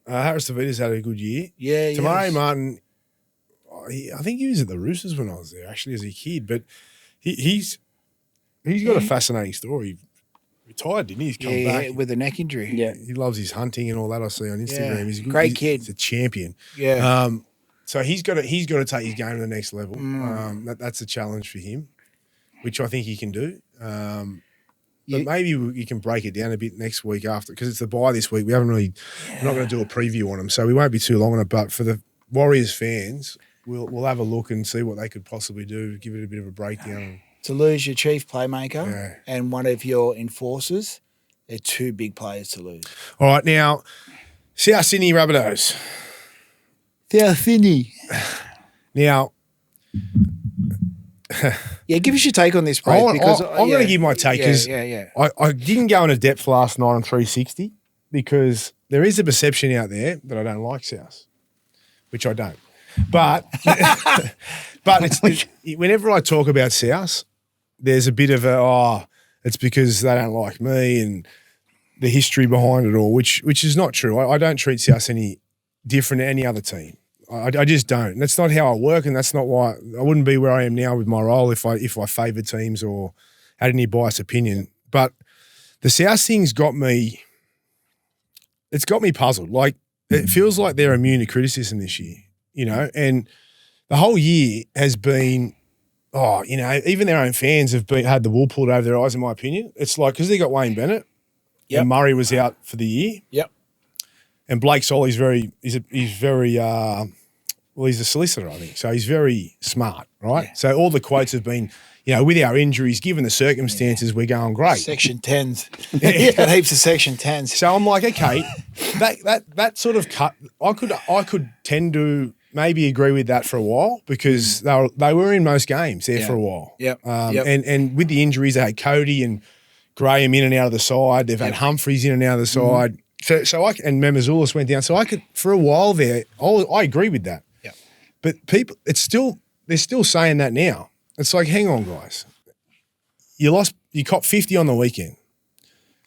Harris Tavita's had a good year. Yeah, Tamare Martin, I think he was at the Roosters when I was there, actually, as a kid. But he's got a fascinating story. He retired, didn't he? He's come back with a neck injury. Yeah, he loves his hunting and all that. I see on Instagram. Yeah. He's a great kid. He's a champion. Yeah. So he's got to take his game to the next level. That's a challenge for him, which I think he can do. But maybe you can break it down a bit next week after, because it's the bye this week. We haven't really. We're not going to do a preview on them, so we won't be too long on it. But for the Warriors fans, we'll have a look and see what they could possibly do. Give it a bit of a breakdown. To lose your chief playmaker and one of your enforcers, they're 2 big players to lose. All right, now, South Sydney Rabbitohs. South Sydney. Now, give us your take on this, Braith. I'm going to give my take because I didn't go into depth last night on 360 because there is a perception out there that I don't like South, which I don't. But whenever I talk about South, there's a bit of it's because they don't like me and the history behind it all, which is not true. I don't treat South any different to any other team. I just don't. And that's not how I work, and that's not why I wouldn't be where I am now with my role if I favoured teams or had any biased opinion. But the South thing's got me. It's got me puzzled. Like it feels like they're immune to criticism this year, and the whole year has been. Even their own fans have had the wool pulled over their eyes. In my opinion, it's like because they got Wayne Bennett, and Murray was out for the year. Yep. And Blake Solly's he's a solicitor, I think. So he's very smart, right? Yeah. So all the quotes have been, with our injuries, given the circumstances, we're going great. Section 10s. He's got heaps of Section 10s. So I'm like, okay, that sort of cut, I could tend to maybe agree with that for a while because they were in most games there for a while. Yep. And with the injuries, they had Cody and Graham in and out of the side. They've had Humphreys in and out of the side. And Memezoulis went down. So I could, for a while there, I agree with that. Yeah. But they're still saying that now. It's like, hang on, guys. You copped 50 on the weekend.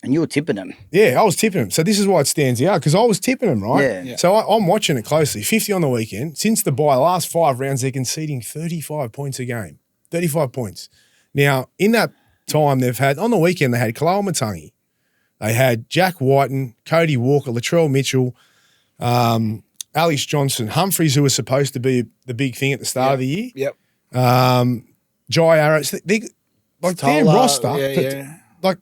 And you were tipping them. Yeah, I was tipping them. So this is why it stands out, because I was tipping them, right? Yeah. So I'm watching it closely. 50 on the weekend. Since the bye, last 5 rounds, they're conceding 35 points a game. 35 points. Now, in that time, on the weekend, they had Kalawa Matangi. They had Jack Whiten, Cody Walker, Latrell Mitchell, Alex Johnson, Humphreys, who was supposed to be the big thing at the start of the year. Yep. Jai Arrows. Their roster. Like,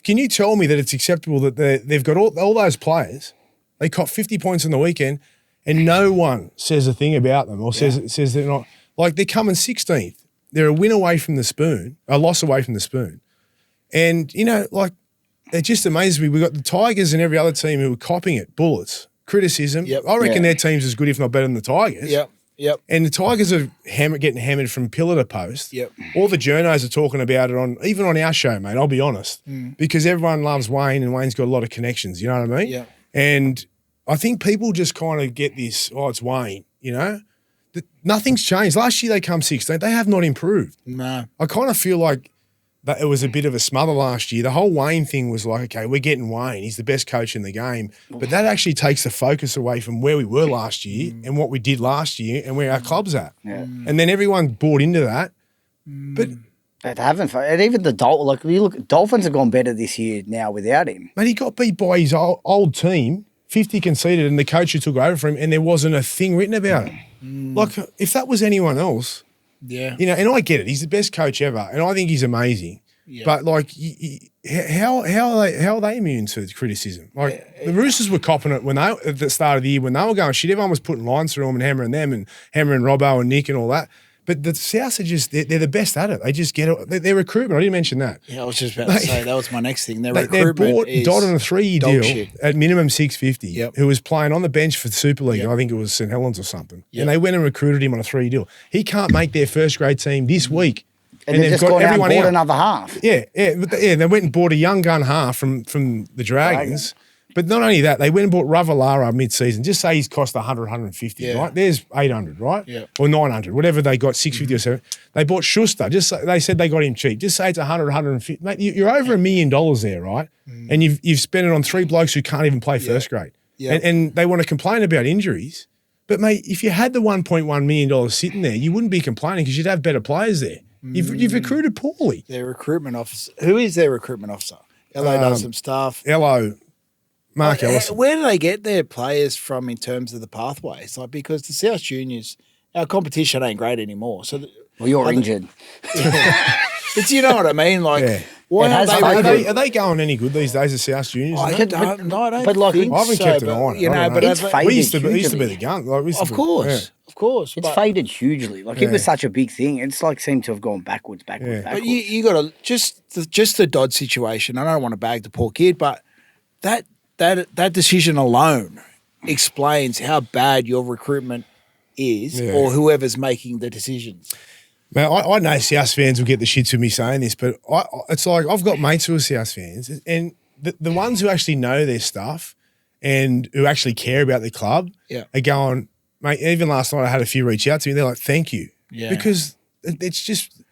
can you tell me that it's acceptable that they've got all those players, they caught 50 points on the weekend, and no one says a thing about them or says they're not. Like, they're coming 16th. They're a win away from the spoon, a loss away from the spoon. And, it just amazes me. We've got the Tigers and every other team who are copying it, bullets, criticism. Yep. I reckon their team's as good, if not better, than the Tigers. Yep. And the Tigers are getting hammered from pillar to post. Yep. All the journos are talking about it even on our show, mate, I'll be honest. Because everyone loves Wayne and Wayne's got a lot of connections, you know what I mean? Yeah. And I think people just kind of get this, it's Wayne, Nothing's changed. Last year they come 16th. They have not improved. No. I kind of feel like that it was a bit of a smother last year. The whole Wayne thing was like, okay, we're getting Wayne. He's the best coach in the game. But that actually takes the focus away from where we were last year and what we did last year and where our club's at. Yeah. And then everyone bought into that. But they haven't. And even the Dolphins have gone better this year now without him. But he got beat by his old team, 50 conceded, and the coach who took over for him, and there wasn't a thing written about him. Like, if that was anyone else, and I get it. He's the best coach ever, and I think he's amazing. Yeah. But like, how are they immune to criticism? Like the Roosters were copping it at the start of the year when they were going shit. Everyone was putting lines through them and hammering them and hammering Robbo and Nick and all that. But the South are they're the best at it. They just get it. Their recruitment. I didn't mention that. Yeah, I was just about to say that was my next thing. Their recruitment they bought is Dodd on a 3-year deal shit. at minimum $650. Yep. Who was playing on the bench for the Super League. Yep. I think it was St Helens or something. Yep. And they went and recruited him on a 3-year deal. He can't make their first grade team this week. And they've just got everyone out and bought another half. Yeah. They went and bought a young gun half from the Dragons. But not only that, they went and bought Ravalara mid-season. Just say he's cost 100, 150, right? There's 800, right? Yeah. Or 900, whatever they got, 650 or 7. They bought Schuster. They said they got him cheap. Just say it's 100, 150. Mate, you're over $1 million there, right? And you've spent it on 3 blokes who can't even play first grade. Yeah. And they want to complain about injuries. But, mate, if you had the $1.1 million sitting there, you wouldn't be complaining because you'd have better players there. You've recruited poorly. Their recruitment officer. Who is their recruitment officer? LA does some stuff. Mark Ellison. Where do they get their players from in terms of the pathways? Like, because the South Juniors, our competition ain't great anymore. So, you're injured. But you know what I mean? Like, why are they going any good these days, the South Juniors? I don't but like, think I haven't so, kept an eye on it. You know, but it's faded. We used to be the gun. Of course. It's faded hugely. Like, it was such a big thing. It's like seemed to have gone backwards. But you got to just the Dodd situation. I don't want to bag the poor kid, but that decision alone explains how bad your recruitment is, or whoever's making the decisions. Man, I know South fans will get the shits with me saying this, but it's like I've got mates who are South fans, and the ones who actually know their stuff and who actually care about the club are going, mate, even last night I had a few reach out to me. They're like, thank you. Yeah. Because it's just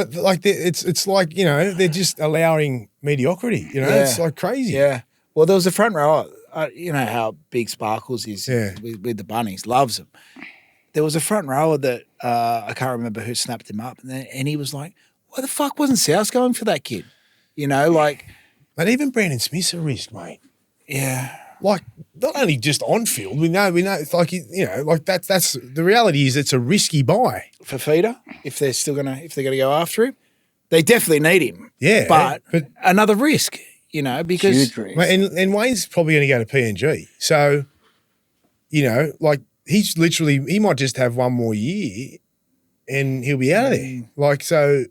But like it's like, you know, they're just allowing mediocrity. You know, it's like crazy. Yeah. Well, there was a front row. You know how big Sparkles is with the bunnies, loves them. There was a front rower that I can't remember who snapped him up, and he was like, "Why the fuck wasn't South going for that kid?" You know, like. But even Brandon Smith's a risk, mate. Yeah. Like not only just on field, we know it's like, you know, like that's the reality is it's a risky buy for Feeder if they're gonna go after him. They definitely need him. Yeah, but another risk. You know, because and Wayne's probably going to go to PNG. So, you know, like he might just have one more year, and he'll be out of there. Like, so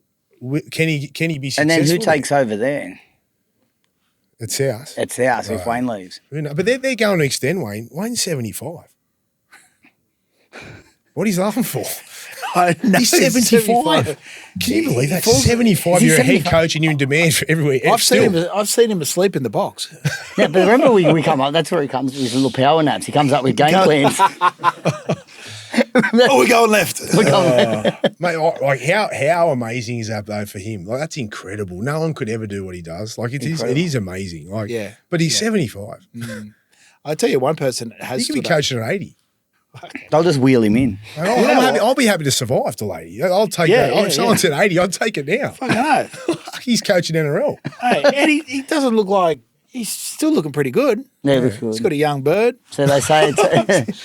can he be successful? And then who takes over there? It's South. It's South if Wayne leaves. But they're going to extend Wayne. Wayne's 75. What are you laughing for? He's 75. Can you believe that? 75. You're a head coach and you're in demand for everywhere. I've seen him asleep in the box. Yeah, but remember we come up. That's where he comes with his little power naps. He comes up with game plans. We're going left. Mate, like how amazing is that though for him? Like that's incredible. No one could ever do what he does. Like it is amazing. Like but he's 75. I'll tell you, one person has. He could be coaching at 80. They'll just wheel him in. I'll be happy to survive till 80. I'll take that. If someone's at 80, I'll take it now. Fuck no. He's coaching NRL. Hey, and he doesn't look like he's still looking pretty good. Yeah, looks good. He's got a young bird. So they say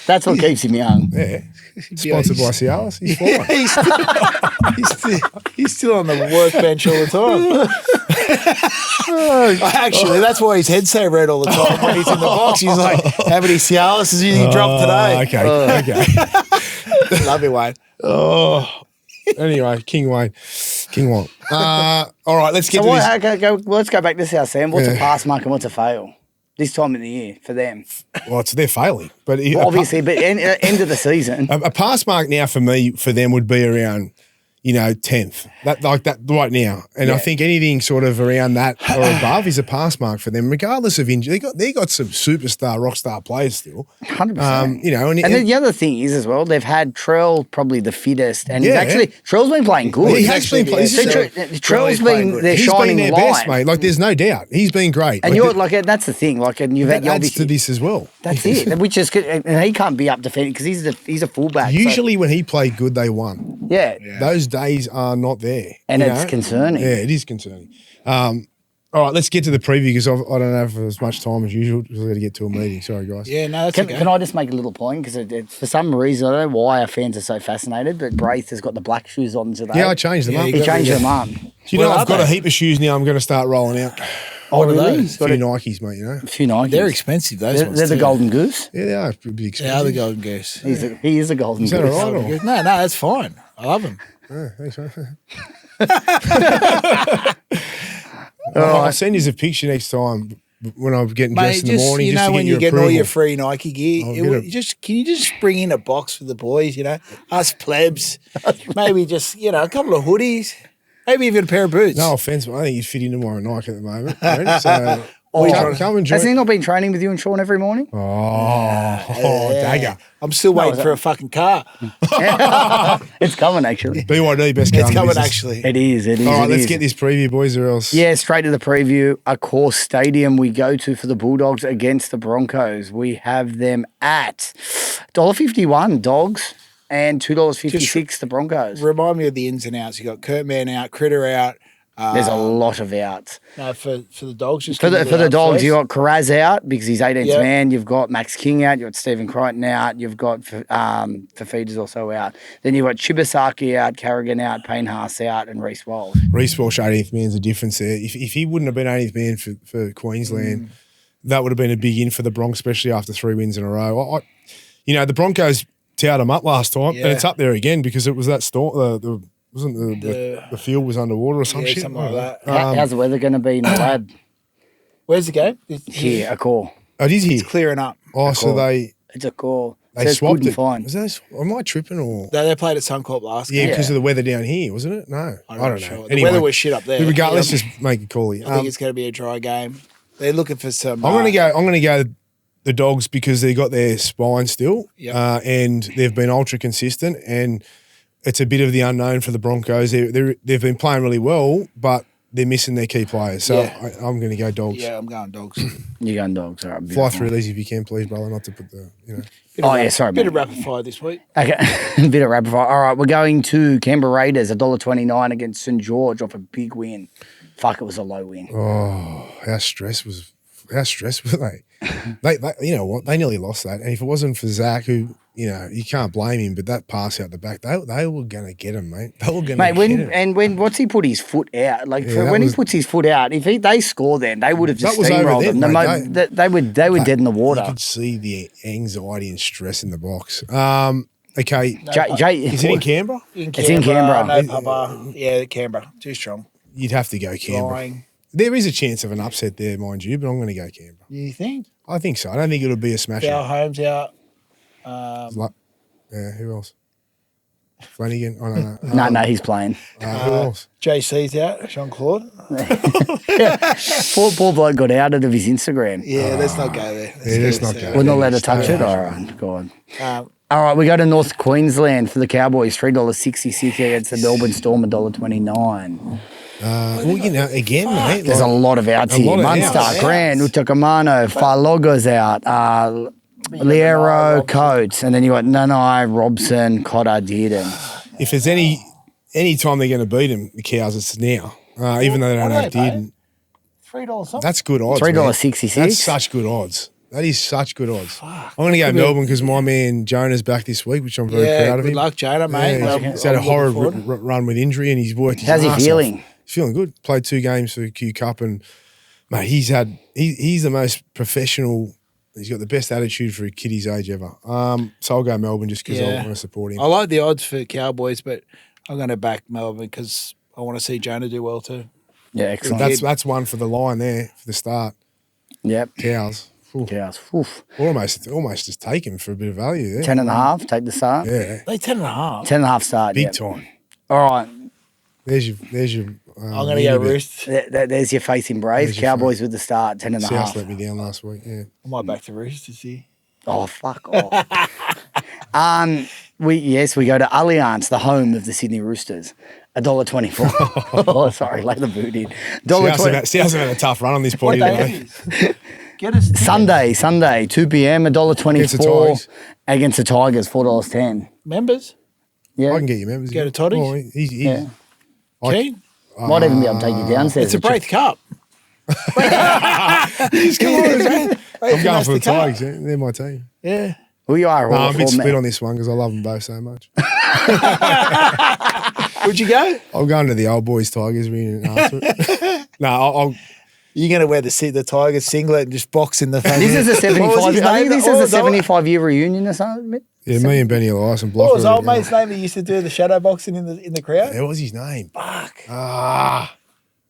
that's what keeps him young. Yeah. Sponsored by Cialis. He's fine. He's still on the workbench all the time. Actually, that's why his head's so red all the time. When he's in the box, he's like, how many Cialis has he dropped today? Okay. Love you, Wayne. Anyway, King Wayne. All right, let's get to this. Let's go back to South Sam. What's a pass mark and what's a fail? This time of the year for them. Well, they're failing. But obviously, but end of the season. A pass mark now for them would be around, 10th. That right now. And I think anything sort of around that or above is a pass mark for them, regardless of injury. They got some superstar, rock star players still. 100%. And then the other thing is as well, they've had Trell probably the fittest, and Trell's been playing good. He has been playing. Trell's been their shining light. He's been their best, mate. Like there's no doubt. He's been great. And that's the thing. Like, and you've had adds to this as well. That's it. Which is good. And he can't be up defending because he's a fullback. Usually when he played good, they won. Yeah. Those days are not there. And it's concerning. Yeah, it is concerning. All right, let's get to the preview because I don't have as much time as usual because I've got to get to a meeting. Sorry, guys. Yeah, no, that's okay. Can I just make a little point? Because for some reason, I don't know why our fans are so fascinated, but Braith has got the black shoes on today. Yeah, I changed them up. He changed them up. I've got a heap of shoes now I'm going to start rolling out. Oh, really? A few Nikes, mate, A few Nikes. They're expensive, those ones. They're the Golden Goose? Yeah, they are pretty expensive. They are the Golden Goose. He is a Golden Goose. Is that all right? No, that's fine. I love them. Yeah, thanks, mate. I'll send you a picture next time when I'm getting dressed in the morning. You know, when you're getting all your free Nike gear, can you just bring in a box for the boys, us plebs, maybe just, a couple of hoodies, maybe even a pair of boots. No offence, but I think you'd fit into my Nike at the moment. So come and join. Has he not been training with you and Sean every morning? Dagger. I'm still waiting for a fucking car. It's coming, actually. BYD, best car. It's coming, actually. It is. All right, let's get this preview, boys, or else. Yeah, straight to the preview. Of course, stadium we go to for the Bulldogs against the Broncos. We have them at $1.51 Dogs and $2.56 the Broncos. Remind me of the ins and outs. You got Kurtman out, Critter out. There's a lot of outs. No, for the Dogs. For the Dogs, you got Carraz out because he's 18th man. You've got Max King out. You've got Stephen Crichton out. You've got Fafita's also out. Then you've got Shibasaki out, Carrigan out, Payne Haas out, and Reece Walsh. Reece Walsh, 18th man's a difference there. If he wouldn't have been 18th man for Queensland, that would have been a big in for the Bronx, especially after 3 wins in a row. The Broncos towed them up last time, and it's up there again because it was that storm. The field was underwater or some shit? Something like that. How's the weather going to be in the lab? Where's the game? Here, a call. Oh, it is here? It's clearing up. Oh, so It's a call. They swapped it. Am I tripping or? They played at Suncorp last game. Yeah, because of the weather down here, wasn't it? No, I don't know. Sure. Anyway, the weather was shit up there. Regardless, just make a call here. I think it's going to be a dry game. They're looking for some. I'm going to go the Dogs because they got their spine still, and they've been ultra consistent and. it's a bit of the unknown for the Broncos. They've been playing really well, but they're missing their key players. So I'm going to go Dogs. Yeah, I'm going Dogs. You're going Dogs. All right. Fly through these if you can, please, brother. Not to put the, Bit of rapid fire this week. Okay, a bit of rapid fire. All right, we're going to Canberra Raiders, $1.29 against St George off a big win. Fuck, it was a low win. Oh, how stressed were they? they? You know what? They nearly lost that. And if it wasn't for Zach, who, you can't blame him, but that pass out the back, they were going to get him, mate. They were going to get him. And what's he put his foot out? Like, he puts his foot out, if they score then, they would have just steamrolled them. They were dead in the water. You could see the anxiety and stress in the box. Okay. Is it in Canberra? It's in Canberra. No, Papa. Yeah, Canberra. Too strong. You'd have to go Canberra. Lying. There is a chance of an upset there, mind you, but I'm going to go Canberra. You think? I think so. I don't think it'll be a smash. Val Holmes out. Who else? Flanagan? I don't know. No, he's playing. Who else? JC's out. Jean-Claude. Poor bloke got outed of his Instagram. Yeah, let's not go there. Let's not go. We're not allowed to touch it? All right, go on. All right, we go to North Queensland for the Cowboys, $3.66 against the Melbourne Storm, $1.29. Again, mate. There's a lot of outs here. Munster, Grant, Utakamano, Farloga's out, Liero, Coates, and then you got Nanai, Robson, Cotter, Dearden. If there's any time they're going to beat them, the Cows, it's now. Even though they don't have Dearden. $3 something. That's good odds. $3.66. That's such good odds. That is such good odds. Fuck. I'm going to go Melbourne because my man Jonah's back this week, which I'm very proud of him. Good luck, Jonah, mate. He's had a horrid run with injury and he's worked his ass off. How's he feeling? He's feeling good. Played 2 games for Q Cup and, mate, he's the most professional. He's got the best attitude for a kid his age ever. So I'll go Melbourne just because I want to support him. I like the odds for Cowboys, but I'm going to back Melbourne because I want to see Jonah do well too. Yeah, excellent. That's one for the line there for the start. Yep. Cows. Oof. Cows. Oof. Almost just take him for a bit of value there. 10.5, take the start. Yeah. They 10.5. 10.5 start. Big time. All right. There's your. I'm going to go Roost. There's your face in Braith. Cowboys with the start, 10.5. South let me down last week. Yeah. I might back to Roost to see. Oh, fuck off. We go to Allianz, the home of the Sydney Roosters. $1.24. Oh, sorry, lay the boot in. South's had a tough run on this potty today. Get us Sunday, 2 p.m, $1.24 against the Tigers, $4.10. Members? Yeah. I can get you members. Go to Toddy's? Oh, he's Keen? Might even be able to take you downstairs. It's a Braith Cup. Come on, man. I'm going for the Tigers. Yeah. They're my team. Yeah. Well, you are. I'm a bit split on this one because I love them both so much. Would you go? I'm going to the old boys Tigers reunion after it. No, You're going to wear the Tigers singlet and just box in the face. This is a 75. I think this is a 75-year reunion or something. yeah, me and Benny Elias and Blocker. What was old mate's name that used to do the shadow boxing in the crowd? What was his name? Fuck. How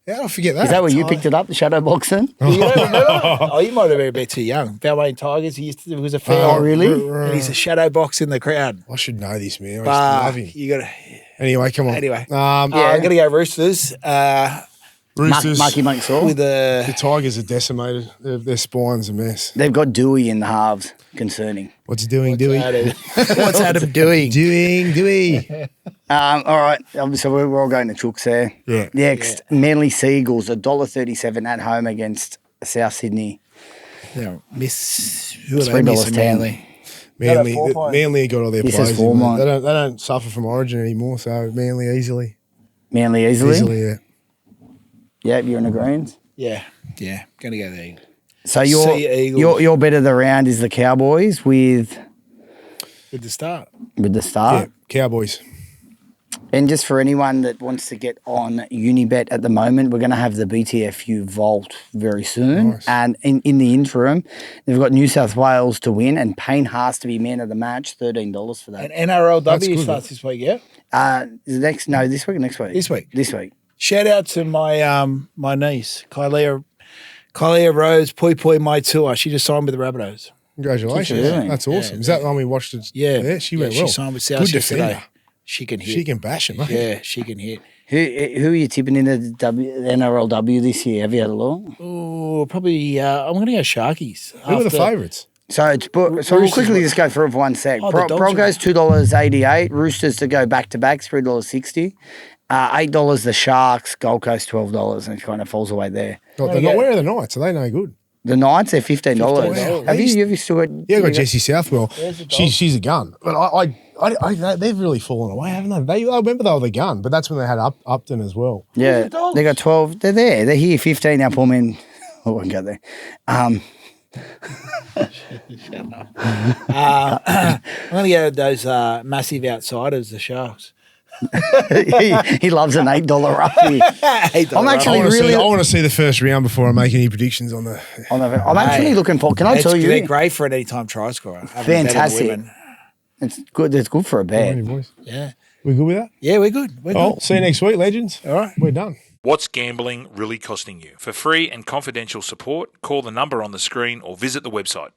did I forget that? Is that where you picked it up, the shadow boxing? You don't remember? Oh, you might have been a bit too young. Balmain Tigers, he was a fair. Oh, really? And he's a shadow box in the crowd. I should know this, man. I used to love him. You got to. Anyway, come on. Anyway. I'm going to go Roosters. Roosters. Marky Mike Saw. With the Tigers are decimated. Their spine's a mess. They've got Dewey in the halves. Concerning. What's he doing, Dewey? What's Adam doing? Dewey. All right. So we're all going to Chooks there. Yeah. Next, Manly Seagulls, $1.37 at home against South Sydney. Yeah. Who are they missing, Manly? Manly got all their This players. is four, mate. They don't suffer from Origin anymore, so Manly easily. Manly easily? Easily, yeah. Yeah, you're in agreement? Yeah. Going to go there. So your bet of the round is the Cowboys with the start. Yeah, Cowboys. And just for anyone that wants to get on Unibet at the moment, we're going to have the BTFU Vault very soon. Nice. And in the interim, they've got New South Wales to win and Payne Haas to be man of the match, $13 for that. And NRLW starts this week, yeah? This week or next week? This week. This week. Shout out to my niece, Kylea Rose, Poi Maitua. She just signed with the Rabbitohs. Congratulations. Really? That's awesome. Is that one we watched it? Yeah. She went well. She signed with South Good yesterday. defender. She can hit. She can bash him, mate. Yeah, she can hit. Who are you tipping in the NRLW this year? Have you had a look? Oh, probably I'm going to go Sharkies. Who are the favourites? So we'll quickly just go through it for 1 sec. Broncos $2.88. Roosters to go back to back $3.60. $8 the Sharks. Gold Coast $12, and it kind of falls away there. Where are the Knights? Are they no good? The Knights, they're $15. Have you still got? Yeah, I got Jessie Southwell. She's a gun, but they've really fallen away, haven't they? I remember they were the gun, but that's when they had Upton as well. Yeah, they got 12. They're there. They're here 15 now. Poor men. I won't go there. I'm going to go to those massive outsiders, the Sharks. he loves an $8 roughie. I'm actually I want to see the first round before I make any predictions on the. I'm actually looking for. Can I tell you? They're great for an anytime try scorer. Fantastic. It's good. It's good for a bet. Yeah, we good with that? Yeah, we're good. See you next week, legends. All right, we're done. What's gambling really costing you? For free and confidential support, call the number on the screen or visit the website.